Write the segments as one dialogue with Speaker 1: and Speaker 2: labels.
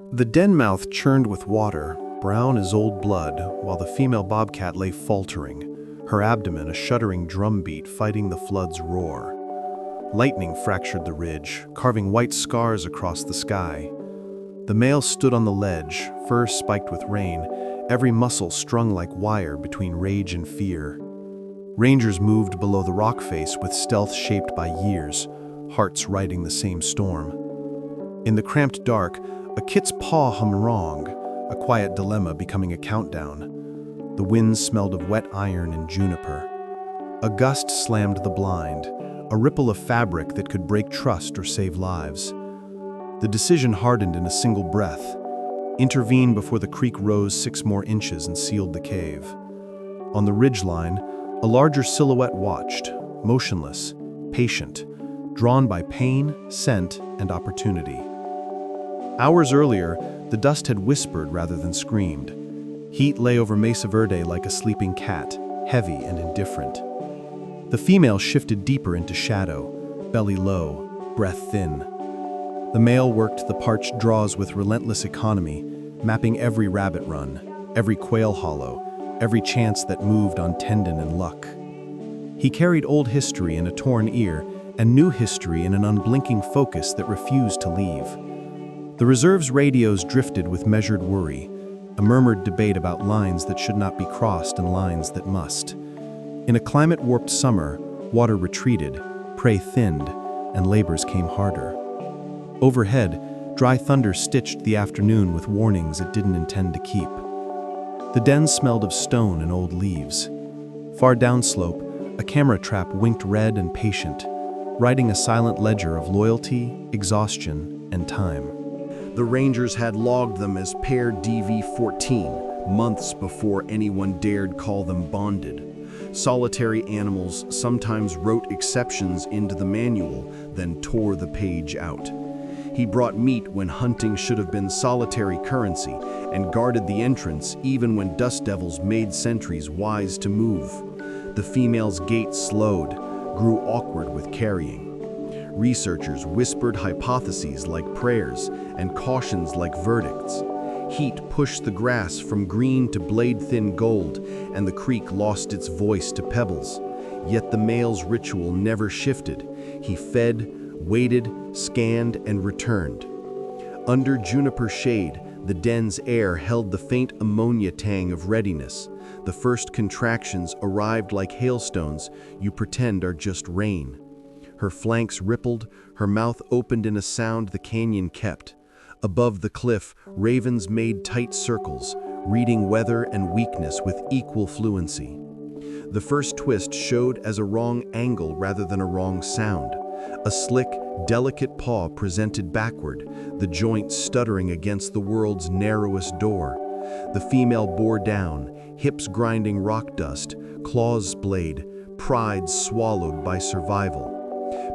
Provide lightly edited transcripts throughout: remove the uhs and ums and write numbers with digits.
Speaker 1: The den mouth churned with water, brown as old blood, while the female bobcat lay faltering, her abdomen a shuddering drumbeat fighting the flood's roar. Lightning fractured the ridge, carving white scars across the sky. The male stood on the ledge, fur spiked with rain, every muscle strung like wire between rage and fear. Rangers moved below the rock face with stealth shaped by years, hearts riding the same storm. In the cramped dark, a kit's paw hummed wrong, a quiet dilemma becoming a countdown. The wind smelled of wet iron and juniper. A gust slammed the blind, a ripple of fabric that could break trust or save lives. The decision hardened in a single breath. Intervene before the creek rose 6 more inches and sealed the cave. On the ridgeline, a larger silhouette watched, motionless, patient, drawn by pain, scent, and opportunity. Hours earlier, the dust had whispered rather than screamed. Heat lay over Mesa Verde like a sleeping cat, heavy and indifferent. The female shifted deeper into shadow, belly low, breath thin. The male worked the parched draws with relentless economy, mapping every rabbit run, every quail hollow, every chance that moved on tendon and luck. He carried old history in a torn ear and new history in an unblinking focus that refused to leave. The reserve's radios drifted with measured worry, a murmured debate about lines that should not be crossed and lines that must. In a climate-warped summer, water retreated, prey thinned, and labors came harder. Overhead, dry thunder stitched the afternoon with warnings it didn't intend to keep. The den smelled of stone and old leaves. Far downslope, a camera trap winked red and patient, writing a silent ledger of loyalty, exhaustion, and time.
Speaker 2: The Rangers had logged them as pair DV-14, months before anyone dared call them bonded. Solitary animals sometimes wrote exceptions into the manual, then tore the page out. He brought meat when hunting should have been solitary currency, and guarded the entrance even when dust devils made sentries wise to move. The female's gait slowed, grew awkward with carrying. Researchers whispered hypotheses like prayers and cautions like verdicts. Heat pushed the grass from green to blade-thin gold, and the creek lost its voice to pebbles. Yet the male's ritual never shifted. He fed, waited, scanned, and returned. Under juniper shade, the den's air held the faint ammonia tang of readiness. The first contractions arrived like hailstones you pretend are just rain. Her flanks rippled, her mouth opened in a sound the canyon kept. Above the cliff, ravens made tight circles, reading weather and weakness with equal fluency. The first twist showed as a wrong angle rather than a wrong sound. A slick, delicate paw presented backward, the joint stuttering against the world's narrowest door. The female bore down, hips grinding rock dust, claws splayed, pride swallowed by survival.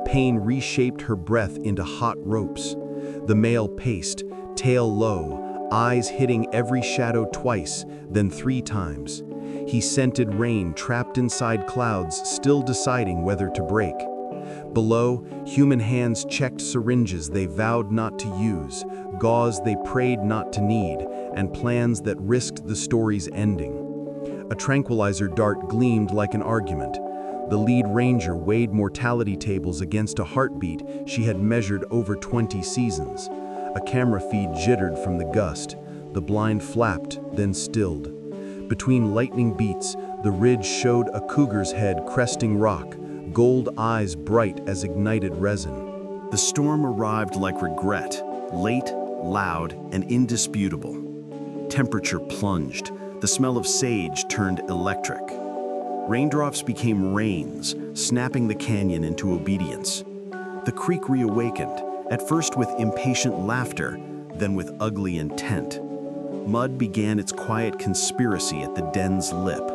Speaker 2: Pain reshaped her breath into hot ropes. The male paced, tail low, eyes hitting every shadow twice, then 3 times. He scented rain trapped inside clouds, still deciding whether to break. Below, human hands checked syringes they vowed not to use, gauze they prayed not to need, and plans that risked the story's ending. A tranquilizer dart gleamed like an argument. The lead ranger weighed mortality tables against a heartbeat she had measured over 20 seasons. A camera feed jittered from the gust. The blind flapped, then stilled. Between lightning beats, the ridge showed a cougar's head cresting rock, gold eyes bright as ignited resin.
Speaker 3: The storm arrived like regret, late, loud, and indisputable. Temperature plunged. The smell of sage turned electric. Raindrops became rains, snapping the canyon into obedience. The creek reawakened, at first with impatient laughter, then with ugly intent. Mud began its quiet conspiracy at the den's lip.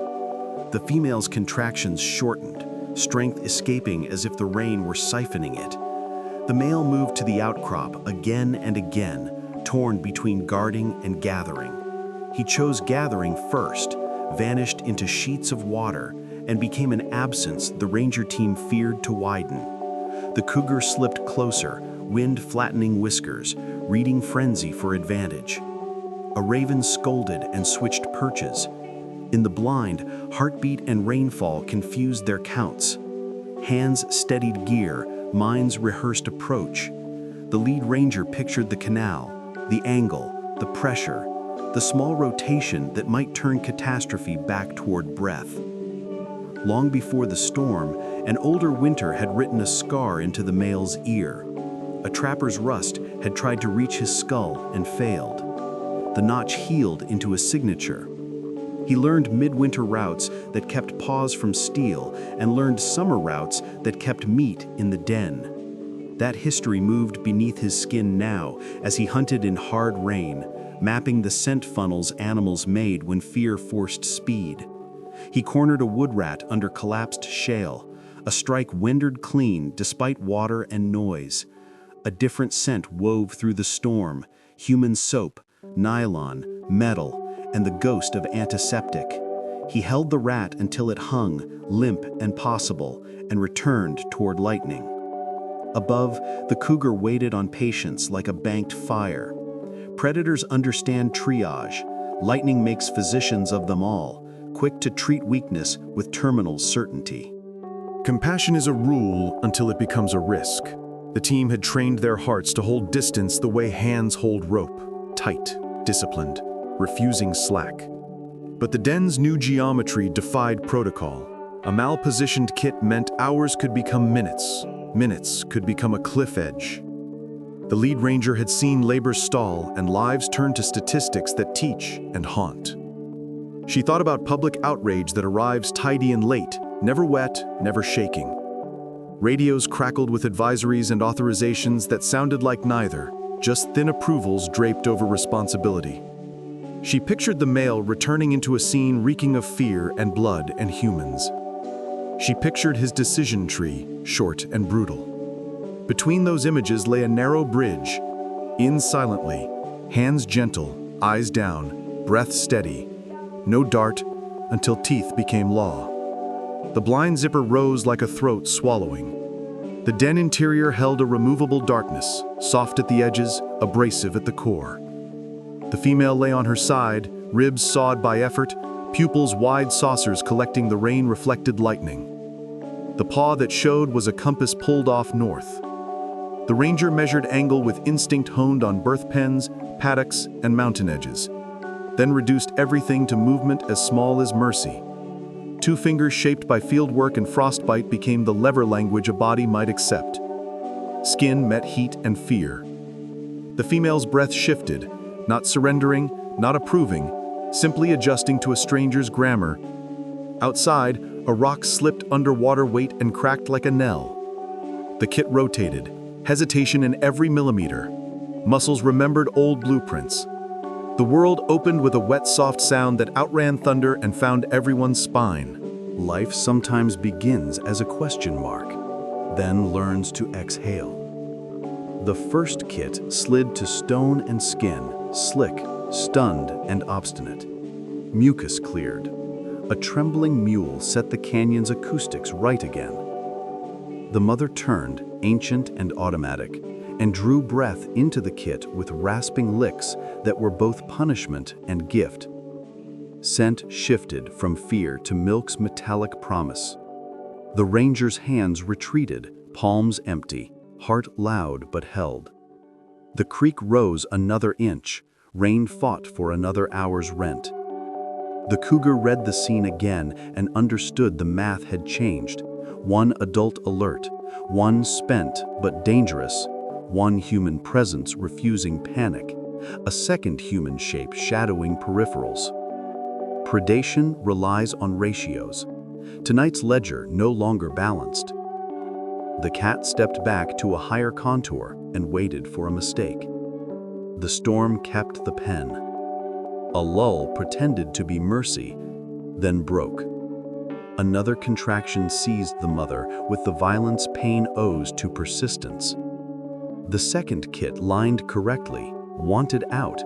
Speaker 3: The female's contractions shortened, strength escaping as if the rain were siphoning it. The male moved to the outcrop again and again, torn between guarding and gathering. He chose gathering first, vanished into sheets of water, and became an absence the ranger team feared to widen. The cougar slipped closer, wind flattening whiskers, reading frenzy for advantage. A raven scolded and switched perches. In the blind, heartbeat and rainfall confused their counts. Hands steadied gear, minds rehearsed approach. The lead ranger pictured the canal, the angle, the pressure, the small rotation that might turn catastrophe back toward breath. Long before the storm, an older winter had written a scar into the male's ear. A trapper's rust had tried to reach his skull and failed. The notch healed into a signature. He learned midwinter routes that kept paws from steel and learned summer routes that kept meat in the den. That history moved beneath his skin now as he hunted in hard rain, mapping the scent funnels animals made when fear forced speed. He cornered a wood rat under collapsed shale, a strike windered clean despite water and noise. A different scent wove through the storm, human soap, nylon, metal, and the ghost of antiseptic. He held the rat until it hung, limp and possible, and returned toward lightning. Above, the cougar waited on patience like a banked fire. Predators understand triage. Lightning makes physicians of them all, quick to treat weakness with terminal certainty.
Speaker 1: Compassion is a rule until it becomes a risk. The team had trained their hearts to hold distance the way hands hold rope, tight, disciplined, refusing slack. But the den's new geometry defied protocol. A malpositioned kit meant hours could become minutes. Minutes could become a cliff edge. The lead ranger had seen labor stall and lives turn to statistics that teach and haunt. She thought about public outrage that arrives tidy and late, never wet, never shaking. Radios crackled with advisories and authorizations that sounded like neither, just thin approvals draped over responsibility. She pictured the male returning into a scene reeking of fear and blood and humans. She pictured his decision tree, short and brutal. Between those images lay a narrow bridge. In silently, hands gentle, eyes down, breath steady. No dart until teeth became law. The blind zipper rose like a throat swallowing. The den interior held a removable darkness, soft at the edges, abrasive at the core. The female lay on her side, ribs sawed by effort, pupils wide saucers collecting the rain-reflected lightning. The paw that showed was a compass pulled off north. The ranger measured angle with instinct honed on birth pens, paddocks, and mountain edges, then reduced everything to movement as small as mercy. 2 fingers shaped by fieldwork and frostbite became the lever language a body might accept. Skin met heat and fear. The female's breath shifted, not surrendering, not approving, simply adjusting to a stranger's grammar. Outside, a rock slipped under water weight and cracked like a knell. The kit rotated, hesitation in every millimeter. Muscles remembered old blueprints. The world opened with a wet, soft sound that outran thunder and found everyone's spine.
Speaker 3: Life sometimes begins as a question mark, then learns to exhale. The first kit slid to stone and skin, slick, stunned, and obstinate. Mucus cleared. A trembling mule set the canyon's acoustics right again. The mother turned, ancient and automatic, and drew breath into the kit with rasping licks that were both punishment and gift. Scent shifted from fear to milk's metallic promise. The ranger's hands retreated, palms empty, heart loud but held. The creek rose another inch, rain fought for another hour's rent. The cougar read the scene again and understood the math had changed. One adult alert, one spent but dangerous, one human presence refusing panic, a second human shape shadowing peripherals. Predation relies on ratios. Tonight's ledger no longer balanced. The cat stepped back to a higher contour and waited for a mistake. The storm kept the pen. A lull pretended to be mercy, then broke. Another contraction seized the mother with the violence pain owes to persistence. The second kit lined correctly, wanted out,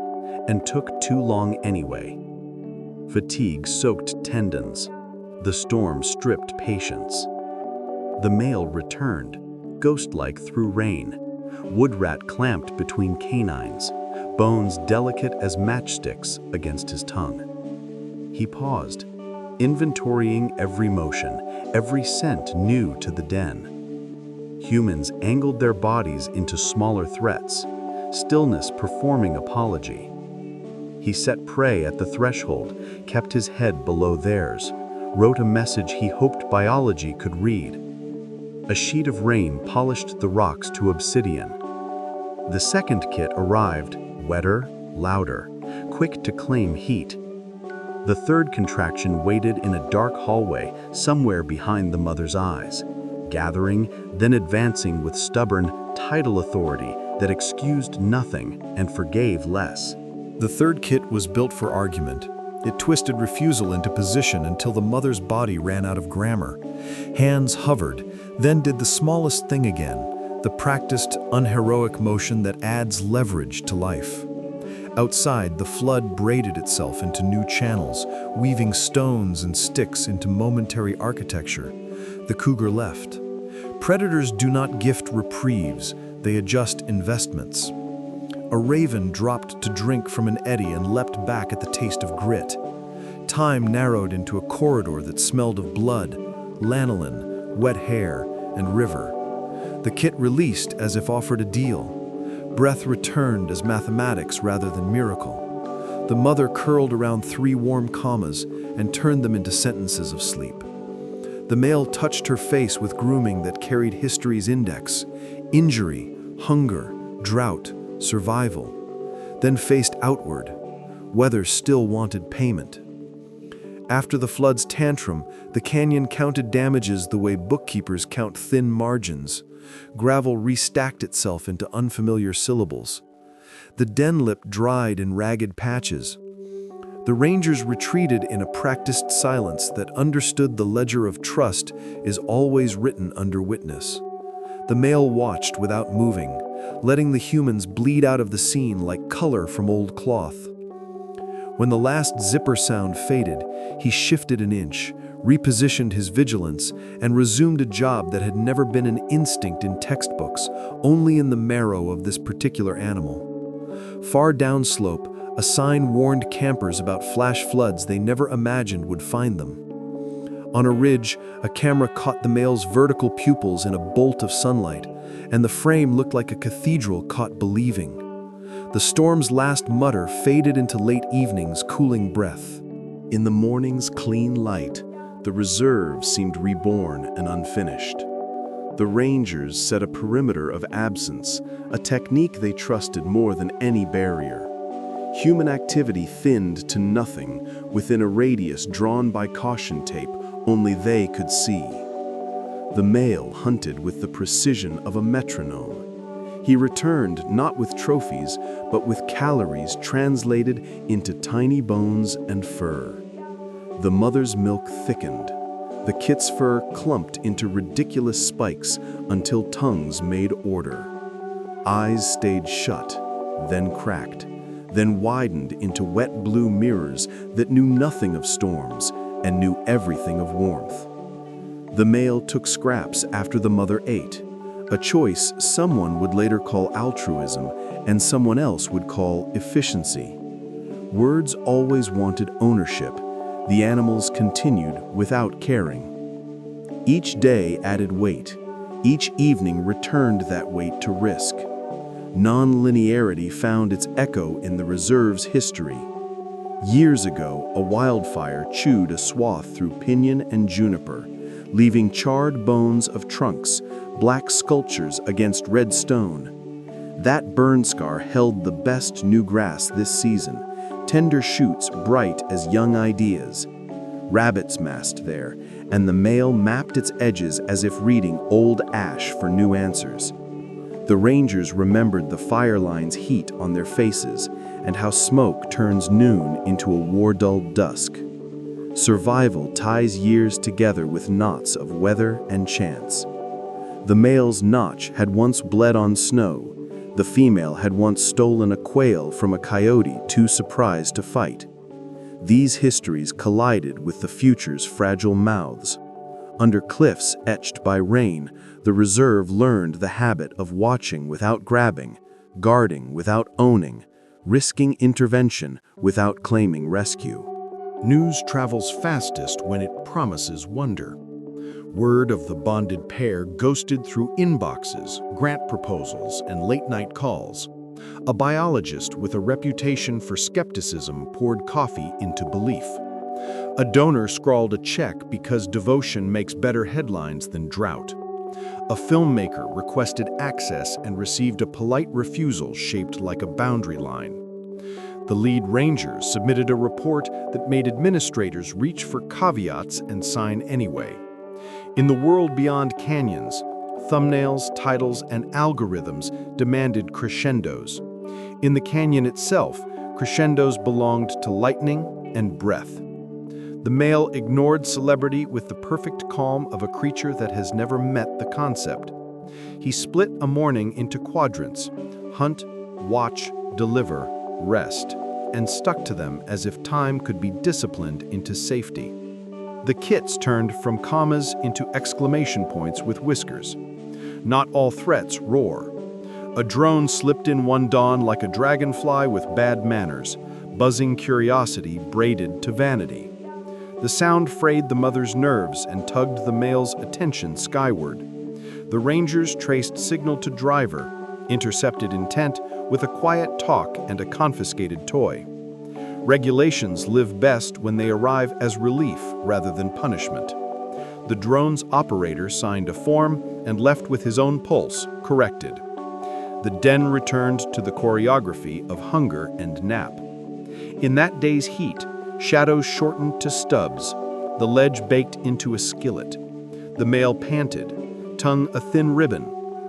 Speaker 3: and took too long anyway. Fatigue soaked tendons. The storm stripped patience. The male returned, ghost-like through rain, wood rat clamped between canines, bones delicate as matchsticks against his tongue. He paused, inventorying every motion, every scent new to the den. Humans angled their bodies into smaller threats, stillness performing apology. He set prey at the threshold, kept his head below theirs, wrote a message he hoped biology could read. A sheet of rain polished the rocks to obsidian. The second kit arrived, wetter, louder, quick to claim heat. The third contraction waited in a dark hallway somewhere behind the mother's eyes, gathering, then advancing with stubborn, tidal authority that excused nothing and forgave less.
Speaker 1: The third kit was built for argument. It twisted refusal into position until the mother's body ran out of grammar. Hands hovered, then did the smallest thing again, the practiced, unheroic motion that adds leverage to life. Outside, the flood braided itself into new channels, weaving stones and sticks into momentary architecture. The cougar left. Predators do not gift reprieves, they adjust investments. A raven dropped to drink from an eddy and leapt back at the taste of grit. Time narrowed into a corridor that smelled of blood, lanolin, wet hair, and river. The kit released as if offered a deal. Breath returned as mathematics rather than miracle. The mother curled around 3 warm commas and turned them into sentences of sleep. The male touched her face with grooming that carried history's index: injury, hunger, drought, survival, then faced outward. Weather still wanted payment. After the flood's tantrum, the canyon counted damages the way bookkeepers count thin margins. Gravel restacked itself into unfamiliar syllables. The den lip dried in ragged patches. The rangers retreated in a practiced silence that understood the ledger of trust is always written under witness. The male watched without moving, letting the humans bleed out of the scene like color from old cloth. When the last zipper sound faded, he shifted an inch, repositioned his vigilance, and resumed a job that had never been an instinct in textbooks, only in the marrow of this particular animal. Far downslope, a sign warned campers about flash floods they never imagined would find them. On a ridge, a camera caught the male's vertical pupils in a bolt of sunlight, and the frame looked like a cathedral caught believing. The storm's last mutter faded into late evening's cooling breath.
Speaker 3: In the morning's clean light, the reserve seemed reborn and unfinished. The rangers set a perimeter of absence, a technique they trusted more than any barrier. Human activity thinned to nothing within a radius drawn by caution tape only they could see. The male hunted with the precision of a metronome. He returned not with trophies, but with calories translated into tiny bones and fur. The mother's milk thickened. The kit's fur clumped into ridiculous spikes until tongues made order. Eyes stayed shut, then cracked, then widened into wet blue mirrors that knew nothing of storms and knew everything of warmth. The male took scraps after the mother ate, a choice someone would later call altruism and someone else would call efficiency. Words always wanted ownership. The animals continued without caring. Each day added weight. Each evening returned that weight to risk. Non-linearity found its echo in the reserve's history. Years ago, a wildfire chewed a swath through pinyon and juniper, leaving charred bones of trunks, black sculptures against red stone. That burn scar held the best new grass this season, tender shoots bright as young ideas. Rabbits massed there, and the male mapped its edges as if reading old ash for new answers. The rangers remembered the fire line's heat on their faces and how smoke turns noon into a war-dulled dusk. Survival ties years together with knots of weather and chance. The male's notch had once bled on snow. The female had once stolen a quail from a coyote too surprised to fight. These histories collided with the future's fragile mouths.
Speaker 1: Under cliffs etched by rain, the reserve learned the habit of watching without grabbing, guarding without owning, risking intervention without claiming rescue.
Speaker 3: News travels fastest when it promises wonder. Word of the bonded pair ghosted through inboxes, grant proposals, and late-night calls. A biologist with a reputation for skepticism poured coffee into belief. A donor scrawled a check because devotion makes better headlines than drought. A filmmaker requested access and received a polite refusal shaped like a boundary line. The lead rangers submitted a report that made administrators reach for caveats and sign anyway. In the world beyond canyons, thumbnails, titles, and algorithms demanded crescendos. In the canyon itself, crescendos belonged to lightning and breath. The male ignored celebrity with the perfect calm of a creature that has never met the concept. He split a morning into quadrants: hunt, watch, deliver, rest, and stuck to them as if time could be disciplined into safety. The kits turned from commas into exclamation points with whiskers. Not all threats roar. A drone slipped in one dawn like a dragonfly with bad manners, buzzing curiosity braided to vanity. The sound frayed the mother's nerves and tugged the male's attention skyward. The rangers traced signal to driver, intercepted intent with a quiet talk and a confiscated toy. Regulations live best when they arrive as relief rather than punishment. The drone's operator signed a form and left with his own pulse, corrected. The den returned to the choreography of hunger and nap. In that day's heat, shadows shortened to stubs, the ledge baked into a skillet. The male panted, tongue a thin ribbon,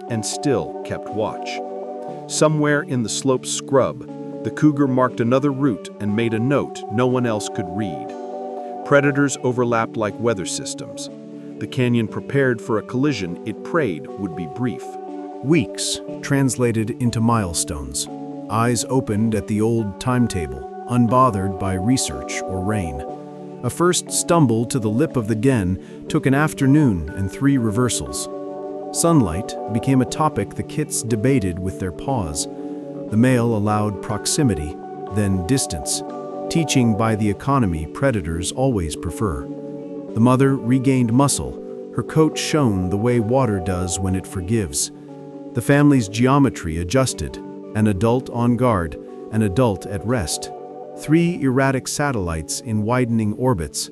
Speaker 3: and still kept watch. Somewhere in the slope's scrub, the cougar marked another route and made a note no one else could read. Predators overlapped like weather systems. The canyon prepared for a collision it prayed would be brief.
Speaker 1: Weeks translated into milestones. Eyes opened at the old timetable, unbothered by research or rain. A first stumble to the lip of the den took an afternoon and 3 reversals. Sunlight became a topic the kits debated with their paws. The male allowed proximity, then distance, teaching by the economy predators always prefer. The mother regained muscle, her coat shone the way water does when it forgives. The family's geometry adjusted, an adult on guard, an adult at rest. 3 erratic satellites in widening orbits.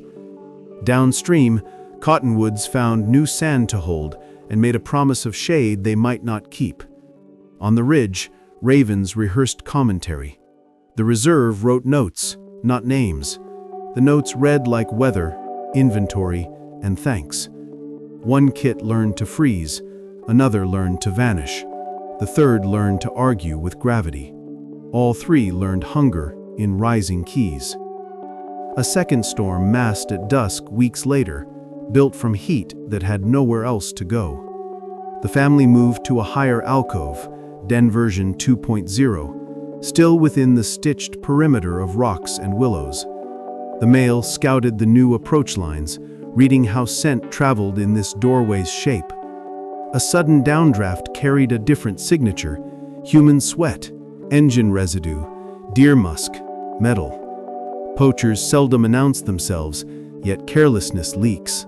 Speaker 1: Downstream, cottonwoods found new sand to hold and made a promise of shade they might not keep. On the ridge, ravens rehearsed commentary. The reserve wrote notes, not names. The notes read like weather, inventory, and thanks. One kit learned to freeze, another learned to vanish. The third learned to argue with gravity. All 3 learned hunger in rising keys. A second storm massed at dusk weeks later, built from heat that had nowhere else to go. The family moved to a higher alcove, Den version 2.0, still within the stitched perimeter of rocks and willows. The male scouted the new approach lines, reading how scent traveled in this doorway's shape. A sudden downdraft carried a different signature: human sweat, engine residue, deer musk, metal. Poachers seldom announce themselves, yet carelessness leaks.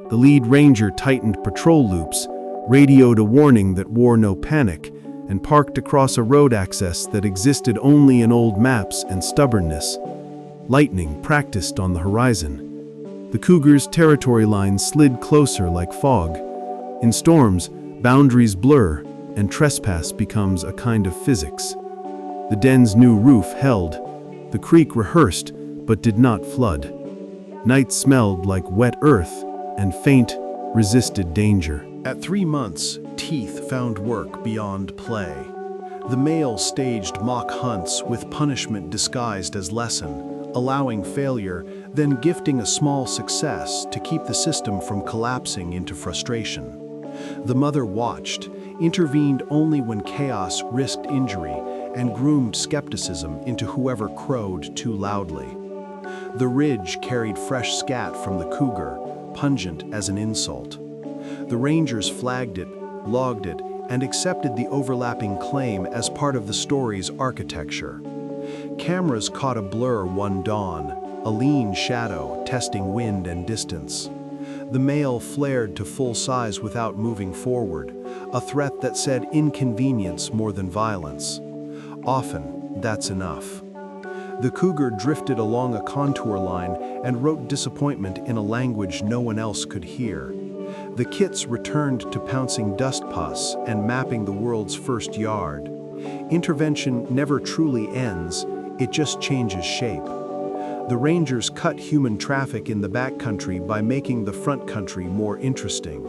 Speaker 1: The lead ranger tightened patrol loops, radioed a warning that wore no panic, and parked across a road access that existed only in old maps and stubbornness. Lightning practiced on the horizon. The cougar's territory line slid closer like fog. In storms, boundaries blur, and trespass becomes a kind of physics. The den's new roof held. The creek rehearsed, but did not flood. Night smelled like wet earth, and faint, resisted danger.
Speaker 3: At 3 months, teeth found work beyond play. The male staged mock hunts with punishment disguised as lesson, allowing failure, then gifting a small success to keep the system from collapsing into frustration. The mother watched, intervened only when chaos risked injury, and groomed skepticism into whoever crowed too loudly. The ridge carried fresh scat from the cougar,
Speaker 1: pungent as an insult. The rangers flagged it, logged it, and accepted the overlapping claim as part of the story's architecture. Cameras caught a blur one dawn, a lean shadow testing wind and distance. The male flared to full size without moving forward, a threat that said inconvenience more than violence. Often, that's enough. The cougar drifted along a contour line and wrote disappointment in a language no one else could hear. The kits returned to pouncing dust pus and mapping the world's first yard. Intervention never truly ends, it just changes shape. The rangers cut human traffic in the backcountry by making the front country more interesting.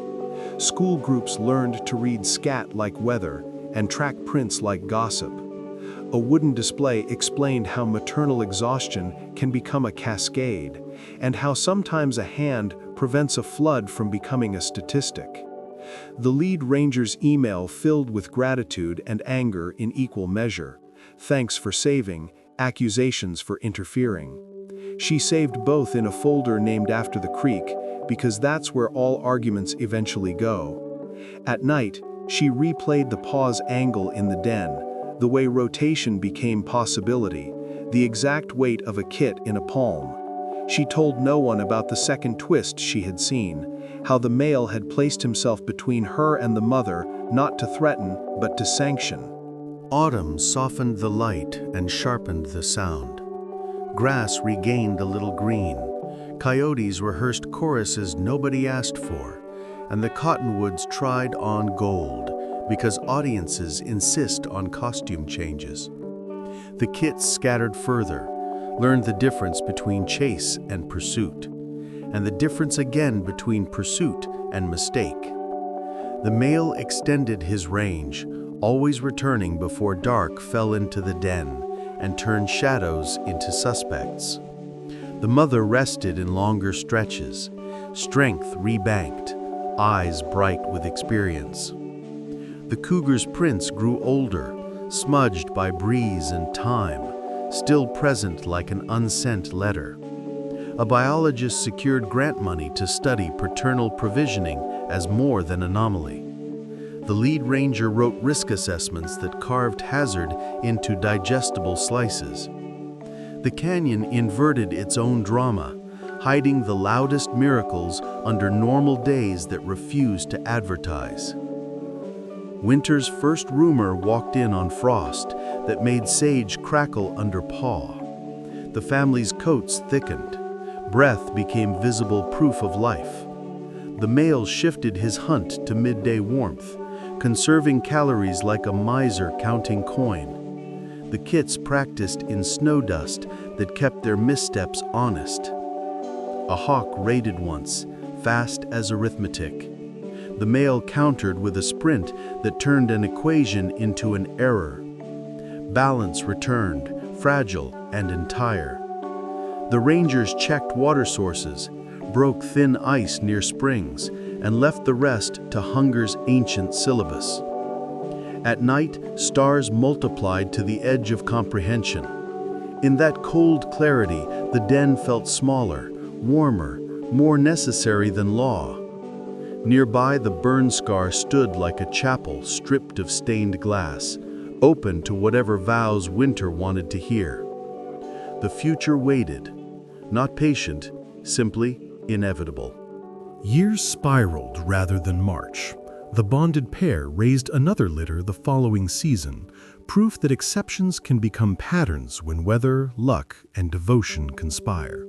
Speaker 1: School groups learned to read scat like weather and track prints like gossip. A wooden display explained how maternal exhaustion can become a cascade, and how sometimes a hand prevents a flood from becoming a statistic. The lead ranger's email filled with gratitude and anger in equal measure. Thanks for saving, accusations for interfering. She saved both in a folder named after the creek, because that's where all arguments eventually go. At night, she replayed the pause angle in the den, the way rotation became possibility, the exact weight of a kit in a palm. She told no one about the second twist she had seen, how the male had placed himself between her and the mother, not to threaten, but to sanction.
Speaker 3: Autumn softened the light and sharpened the sound. Grass regained a little green. Coyotes rehearsed choruses nobody asked for, and the cottonwoods tried on gold, because audiences insist on costume changes. The kits scattered further, learned the difference between chase and pursuit, and the difference again between pursuit and mistake. The male extended his range, always returning before dark fell into the den and turned shadows into suspects. The mother rested in longer stretches, strength rebanked, eyes bright with experience. The cougar's prints grew older, smudged by breeze and time, still present like an unsent letter. A biologist secured grant money to study paternal provisioning as more than anomaly. The lead ranger wrote risk assessments that carved hazard into digestible slices. The canyon inverted its own drama, hiding the loudest miracles under normal days that refused to advertise. Winter's first rumor walked in on frost that made sage crackle under paw. The family's coats thickened. Breath became visible proof of life. The male shifted his hunt to midday warmth, conserving calories like a miser counting coin. The kits practiced in snow dust that kept their missteps honest. A hawk raided once, fast as arithmetic. The male countered with a sprint that turned an equation into an error. Balance returned, fragile and entire. The rangers checked water sources, broke thin ice near springs, and left the rest to hunger's ancient syllabus. At night, stars multiplied to the edge of comprehension. In that cold clarity, the den felt smaller, warmer, more necessary than law. Nearby, the burn scar stood like a chapel stripped of stained glass, open to whatever vows winter wanted to hear. The future waited, not patient, simply inevitable.
Speaker 4: Years spiraled rather than march. The bonded pair raised another litter the following season, proof that exceptions can become patterns when weather, luck, and devotion conspire.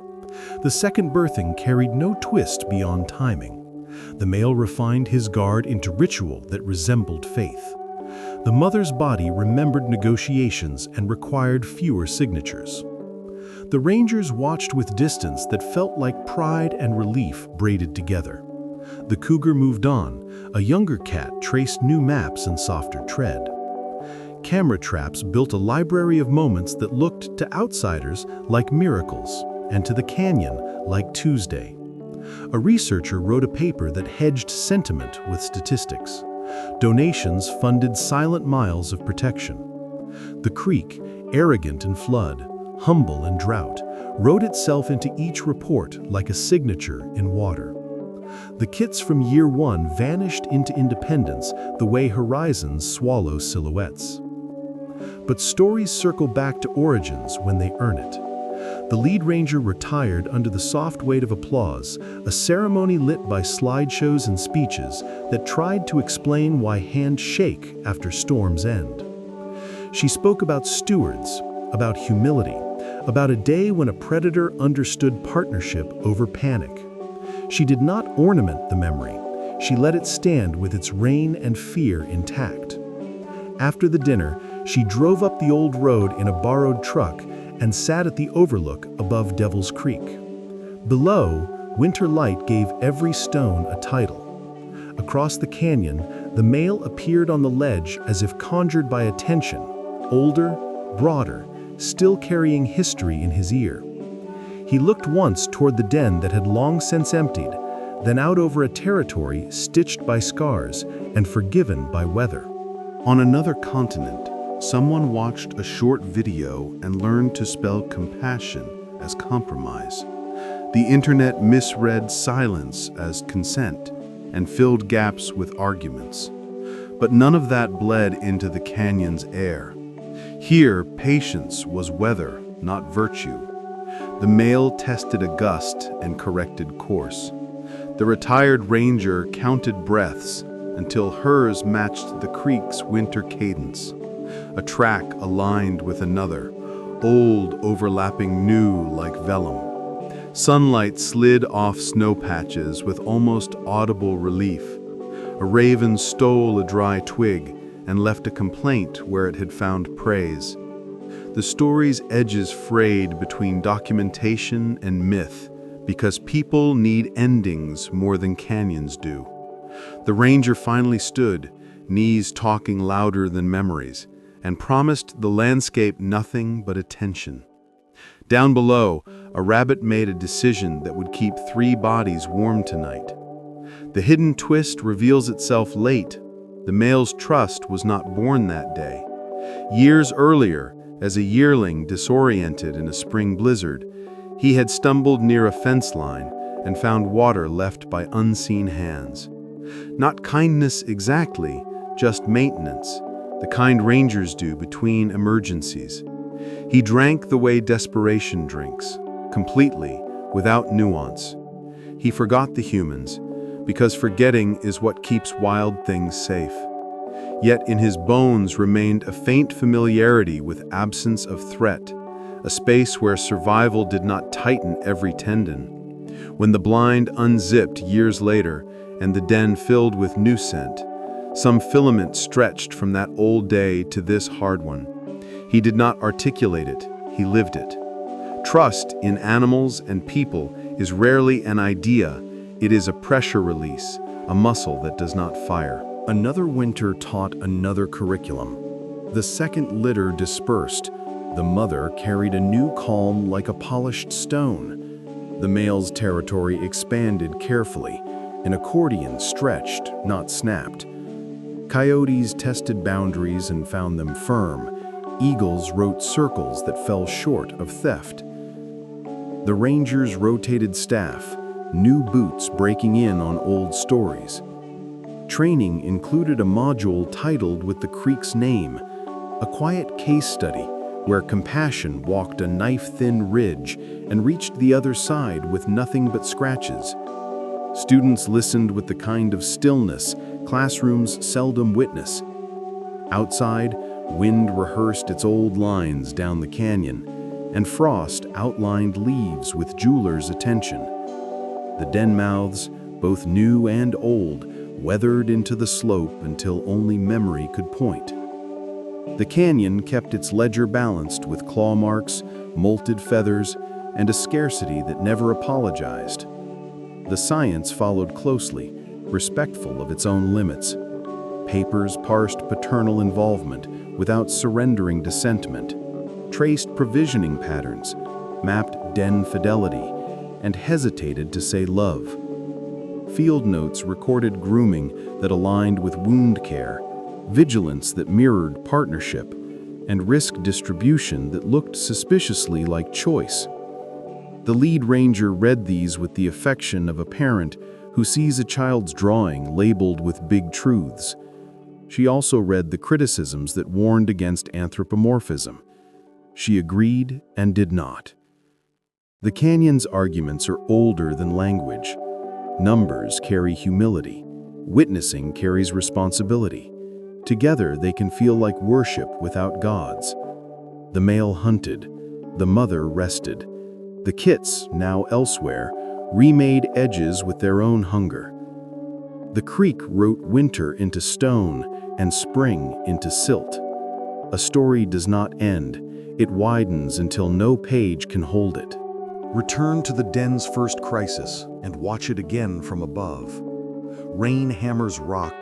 Speaker 4: The second birthing carried no twist beyond timing. The male refined his guard into ritual that resembled faith. The mother's body remembered negotiations and required fewer signatures. The rangers watched with distance that felt like pride and relief braided together. The cougar moved on. A younger cat traced new maps and softer tread. Camera traps built a library of moments that looked to outsiders like miracles, and to the canyon like Tuesday. A researcher wrote a paper that hedged sentiment with statistics. Donations funded silent miles of protection. The creek, arrogant in flood, humble in drought, wrote itself into each report like a signature in water. The kits from year one vanished into independence the way horizons swallow silhouettes. But stories circle back to origins when they earn it. The lead ranger retired under the soft weight of applause, a ceremony lit by slideshows and speeches that tried to explain why hands shake after storms end. She spoke about stewards, about humility, about a day when a predator understood partnership over panic. She did not ornament the memory. She let it stand with its reign and fear intact. After the dinner, she drove up the old road in a borrowed truck and sat at the overlook above Devil's Creek. Below, winter light gave every stone a title. Across the canyon, the male appeared on the ledge as if conjured by attention, older, broader, still carrying history in his ear. He looked once toward the den that had long since emptied, then out over a territory stitched by scars and forgiven by weather.
Speaker 1: On another continent, someone watched a short video and learned to spell compassion as compromise. The internet misread silence as consent and filled gaps with arguments. But none of that bled into the canyon's air. Here, patience was weather, not virtue. The male tested a gust and corrected course. The retired ranger counted breaths until hers matched the creek's winter cadence. A track aligned with another, old overlapping new like vellum. Sunlight slid off snow patches with almost audible relief. A raven stole a dry twig and left a complaint where it had found praise. The story's edges frayed between documentation and myth because people need endings more than canyons do. The ranger finally stood, knees talking louder than memories, and promised the landscape nothing but attention. Down below, a rabbit made a decision that would keep 3 bodies warm tonight. The hidden twist reveals itself late. The male's trust was not born that day. Years earlier, as a yearling disoriented in a spring blizzard, he had stumbled near a fence line and found water left by unseen hands. Not kindness exactly, just maintenance, the kind rangers do between emergencies. He drank the way desperation drinks, completely, without nuance. He forgot the humans, because forgetting is what keeps wild things safe. Yet in his bones remained a faint familiarity with absence of threat, a space where survival did not tighten every tendon. When the blind unzipped years later and the den filled with new scent, some filament stretched from that old day to this hard one. He did not articulate it, he lived it. Trust in animals and people is rarely an idea, it is a pressure release, a muscle that does not fire.
Speaker 2: Another winter taught another curriculum. The second litter dispersed. The mother carried a new calm like a polished stone. The male's territory expanded carefully. An accordion stretched, not snapped. Coyotes tested boundaries and found them firm. Eagles wrote circles that fell short of theft. The rangers rotated staff, new boots breaking in on old stories. Training included a module titled with the creek's name, a quiet case study where compassion walked a knife-thin ridge and reached the other side with nothing but scratches. Students listened with the kind of stillness classrooms seldom witness. Outside, wind rehearsed its old lines down the canyon, and frost outlined leaves with jeweler's attention. The den mouths, both new and old, weathered into the slope until only memory could point. The canyon kept its ledger balanced with claw marks, molted feathers, and a scarcity that never apologized. The science followed closely, respectful of its own limits. Papers parsed paternal involvement without surrendering to sentiment, traced provisioning patterns, mapped den fidelity, and hesitated to say love. Field notes recorded grooming that aligned with wound care, vigilance that mirrored partnership, and risk distribution that looked suspiciously like choice. The lead ranger read these with the affection of a parent
Speaker 1: who sees a child's drawing labeled with big truths. She also read the criticisms that warned against anthropomorphism. She agreed and did not. The canyon's arguments are older than language. Numbers carry humility. Witnessing carries responsibility. Together, they can feel like worship without gods. The male hunted. The mother rested. The kits, now elsewhere, remade edges with their own hunger. The creek wrote winter into stone and spring into silt. A story does not end. It widens until no page can hold it.
Speaker 2: Return to the den's first crisis and watch it again from above. Rain hammers rock,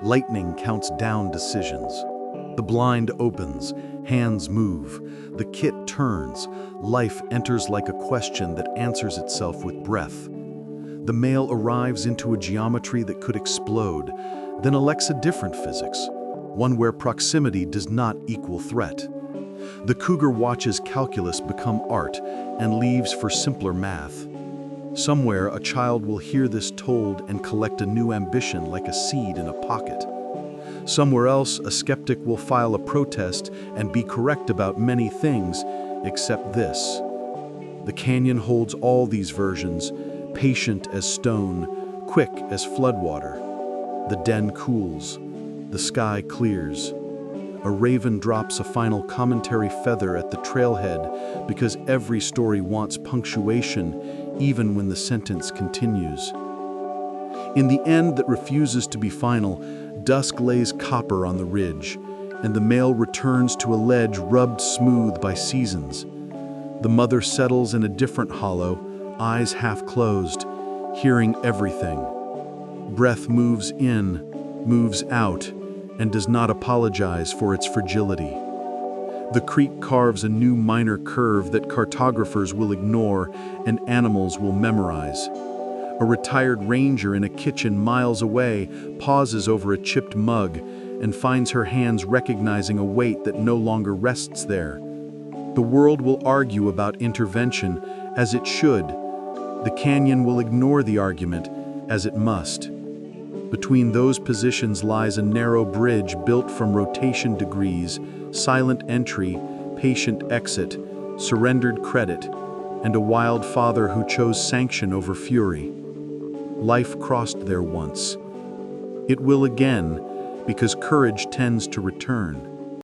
Speaker 2: lightning counts down decisions. The blind opens, hands move, the kit turns, life enters like a question that answers itself with breath. The male arrives into a geometry that could explode, then elects a different physics, one where proximity does not equal threat. The cougar watches calculus become art and leaves for simpler math. Somewhere, a child will hear this told and collect a new ambition like a seed in a pocket. Somewhere else, a skeptic will file a protest and be correct about many things, except this. The canyon holds all these versions, patient as stone, quick as floodwater. The den cools. The sky clears. A raven drops a final commentary feather at the trailhead because every story wants punctuation, even when the sentence continues. In the end that refuses to be final, dusk lays copper on the ridge, and the male returns to a ledge rubbed smooth by seasons. The mother settles in a different hollow, eyes half closed, hearing everything. Breath moves in, moves out, and does not apologize for its fragility. The creek carves a new minor curve that cartographers will ignore and animals will memorize. A retired ranger in a kitchen miles away pauses over a chipped mug and finds her hands recognizing a weight that no longer rests there. The world will argue about intervention, as it should. The canyon will ignore the argument, as it must. Between those positions lies a narrow bridge built from rotation degrees, silent entry, patient exit, surrendered credit, and a wild father who chose sanction over fury. Life crossed there once. It will again, because courage tends to return.